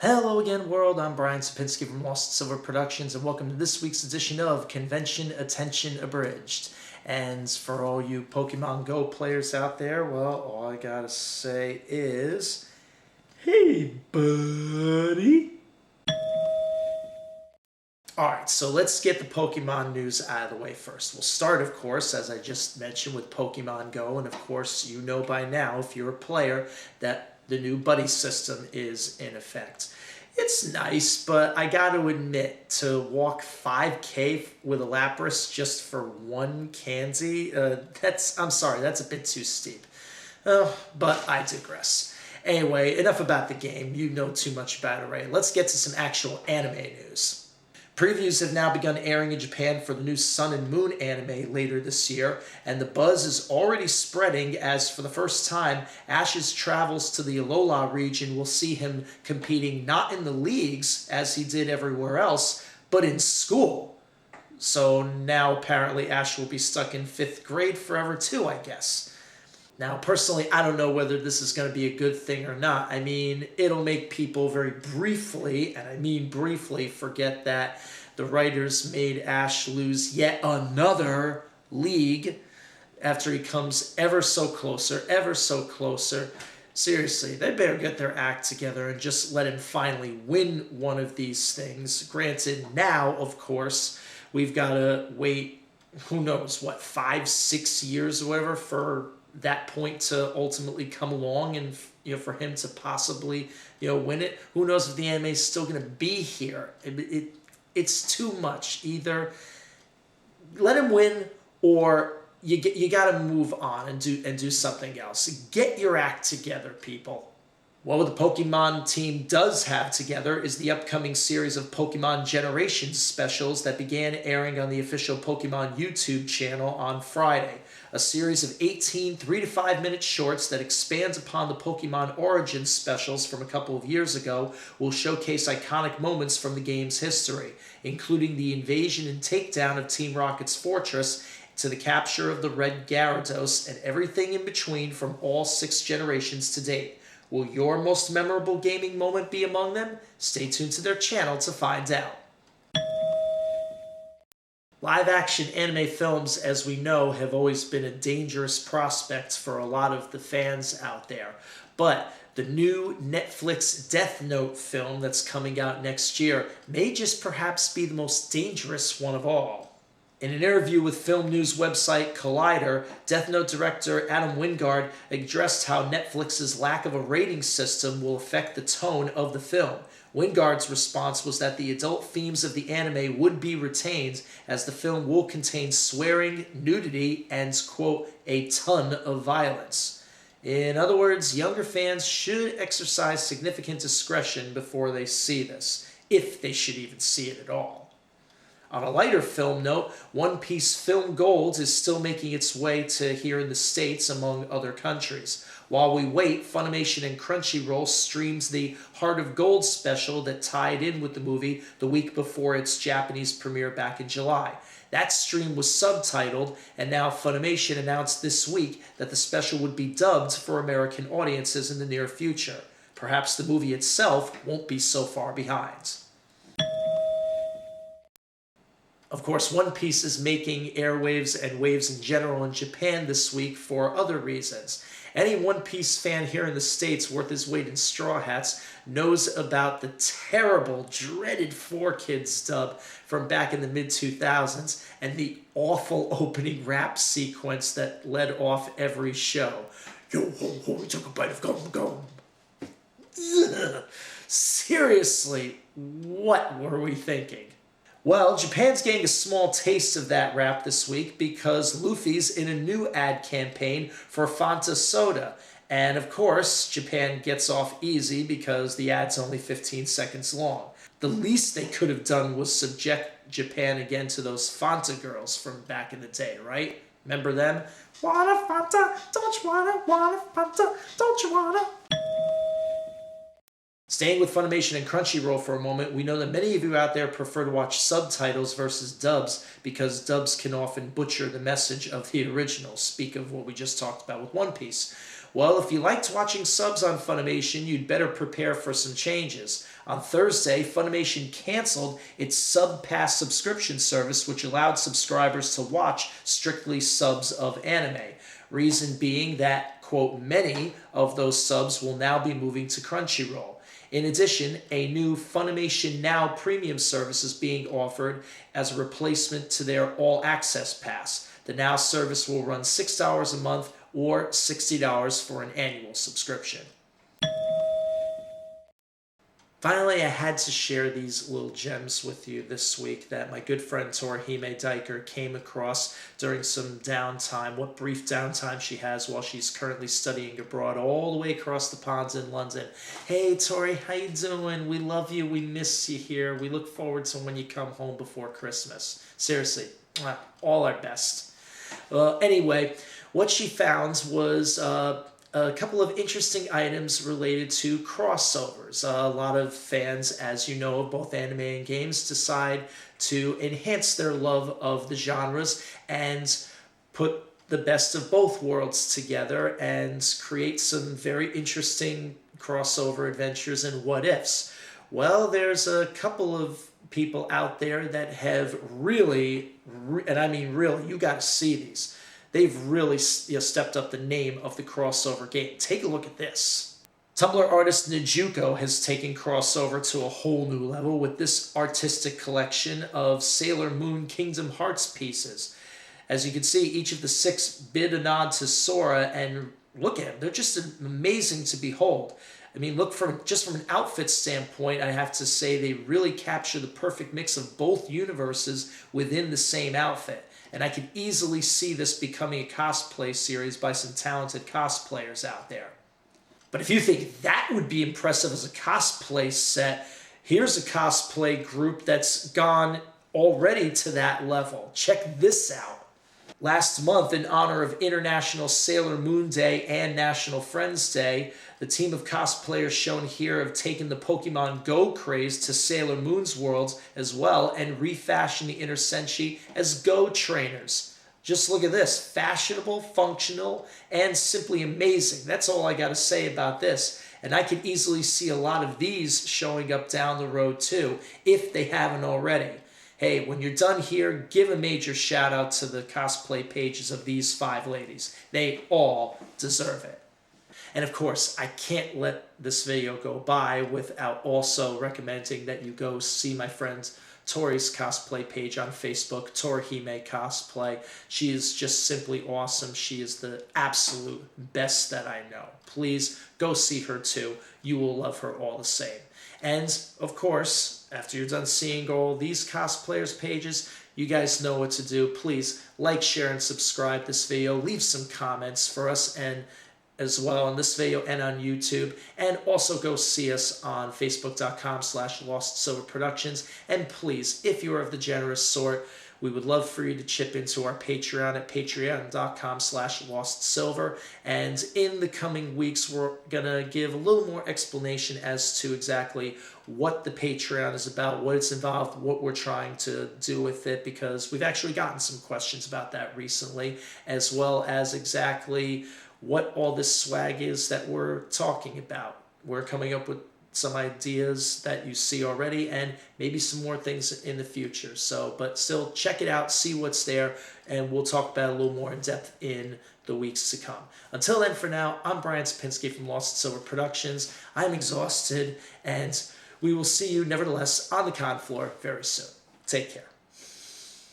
Hello again, world. I'm Brian Sapinski from Lost Silver Productions, and welcome to this week's edition of Convention Attention Abridged. And for all you Pokemon Go players out there, well, all I gotta say is, hey, buddy. Alright, so let's get the Pokemon news out of the way first. We'll start, of course, as I just mentioned, with Pokemon Go, and of course, you know by now, if you're a player, that the new buddy system is in effect. It's nice, but I gotta admit, to walk 5K with a Lapras just for one candy, I'm sorry, that's a bit too steep. But I digress. Anyway, enough about the game. You know too much about it, right? Let's get to some actual anime news. Previews have now begun airing in Japan for the new Sun and Moon anime later this year, and the buzz is already spreading as for the first time, Ash's travels to the Alola region will see him competing not in the leagues, as he did everywhere else, but in school. So now apparently Ash will be stuck in 5th grade forever too, I guess. Now, personally, I don't know whether this is going to be a good thing or not. I mean, it'll make people very briefly, and I mean briefly, forget that the writers made Ash lose yet another league after he comes ever so closer. Seriously, they better get their act together and just let him finally win one of these things. Granted, now, of course, we've got to wait, who knows, 5-6 years or whatever for that point to ultimately come along and for him to possibly win it. Who knows if the anime is still going to be here. It's too much. Either let him win or you got to move on and do something else. Get your act together, people. What the Pokemon team does have together is the upcoming series of Pokemon Generations specials that began airing on the official Pokemon YouTube channel on Friday. A series of 18 3 to 5 minute shorts that expands upon the Pokemon Origins specials from a couple of years ago will showcase iconic moments from the game's history, including the invasion and takedown of Team Rocket's fortress to the capture of the Red Gyarados and everything in between from all 6 generations to date. Will your most memorable gaming moment be among them? Stay tuned to their channel to find out. Live-action anime films, as we know, have always been a dangerous prospect for a lot of the fans out there. But the new Netflix Death Note film that's coming out next year may just perhaps be the most dangerous one of all. In an interview with film news website Collider, Death Note director Adam Wingard addressed how Netflix's lack of a rating system will affect the tone of the film. Wingard's response was that the adult themes of the anime would be retained, as the film will contain swearing, nudity, and, quote, a ton of violence. In other words, younger fans should exercise significant discretion before they see this, if they should even see it at all. On a lighter film note, One Piece Film Gold is still making its way to here in the States, among other countries. While we wait, Funimation and Crunchyroll streams the Heart of Gold special that tied in with the movie the week before its Japanese premiere back in July. That stream was subtitled, and now Funimation announced this week that the special would be dubbed for American audiences in the near future. Perhaps the movie itself won't be so far behind. Of course, One Piece is making airwaves and waves in general in Japan this week for other reasons. Any One Piece fan here in the States worth his weight in straw hats knows about the terrible, dreaded 4Kids dub from back in the mid-2000s and the awful opening rap sequence that led off every show. Yo ho ho, we took a bite of gum gum. Ugh. Seriously, what were we thinking? Well, Japan's getting a small taste of that rap this week because Luffy's in a new ad campaign for Fanta soda. And of course, Japan gets off easy because the ad's only 15 seconds long. The least they could have done was subject Japan again to those Fanta girls from back in the day, right? Remember them? Wanna Fanta? Don't you wanna Fanta? Don't you wanna? Staying with Funimation and Crunchyroll for a moment, we know that many of you out there prefer to watch subtitles versus dubs because dubs can often butcher the message of the original. Speak of what we just talked about with One Piece. Well, if you liked watching subs on Funimation, you'd better prepare for some changes. On Thursday, Funimation canceled its Sub Pass subscription service, which allowed subscribers to watch strictly subs of anime. Reason being that, quote, many of those subs will now be moving to Crunchyroll. In addition, a new Funimation Now premium service is being offered as a replacement to their All Access Pass. The Now service will run $6 a month or $60 for an annual subscription. Finally, I had to share these little gems with you this week that my good friend Torihime Diker came across during some downtime, what brief downtime she has while she's currently studying abroad all the way across the ponds in London. Hey Tori, how you doing? We love you, we miss you here. We look forward to when you come home before Christmas. Seriously, all our best. Anyway, what she found was a couple of interesting items related to crossovers. A lot of fans, as you know, of both anime and games decide to enhance their love of the genres and put the best of both worlds together and create some very interesting crossover adventures and what-ifs. Well, there's a couple of people out there that have really, and I mean really, you got to see these. They've really stepped up the name of the crossover game. Take a look at this. Tumblr artist Nijuko has taken crossover to a whole new level with this artistic collection of Sailor Moon Kingdom Hearts pieces. As you can see, each of the 6 bid a nod to Sora, and look at them. They're just amazing to behold. I mean, look, just from an outfit standpoint, I have to say they really capture the perfect mix of both universes within the same outfit. And I could easily see this becoming a cosplay series by some talented cosplayers out there. But if you think that would be impressive as a cosplay set, here's a cosplay group that's gone already to that level. Check this out. Last month, in honor of International Sailor Moon Day and National Friends Day, the team of cosplayers shown here have taken the Pokemon Go craze to Sailor Moon's worlds as well and refashioned the Inner Senshi as Go trainers. Just look at this. Fashionable, functional, and simply amazing. That's all I got to say about this. And I could easily see a lot of these showing up down the road too, if they haven't already. Hey, when you're done here, give a major shout out to the cosplay pages of these 5 ladies. They all deserve it. And of course, I can't let this video go by without also recommending that you go see my friend Tori's cosplay page on Facebook, Torihime Cosplay. She is just simply awesome. She is the absolute best that I know. Please go see her too. You will love her all the same. And of course, after you're done seeing all these cosplayers' pages, you guys know what to do. Please like, share, and subscribe this video. Leave some comments for us and as well on this video and on YouTube. And also go see us on facebook.com/LostSilverProductions. And please, if you are of the generous sort, we would love for you to chip into our Patreon at patreon.com/LostSilver. And in the coming weeks, we're going to give a little more explanation as to exactly what the Patreon is about, what it's involved, what we're trying to do with it, because we've actually gotten some questions about that recently, as well as exactly what all this swag is that we're talking about. We're coming up with some ideas that you see already and maybe some more things in the future. So, but still check it out, see what's there, and we'll talk about it a little more in depth in the weeks to come. Until then, for now, I'm Brian Sapinski from Lost Silver Productions. I'm exhausted, and we will see you nevertheless on the con floor very soon. Take care.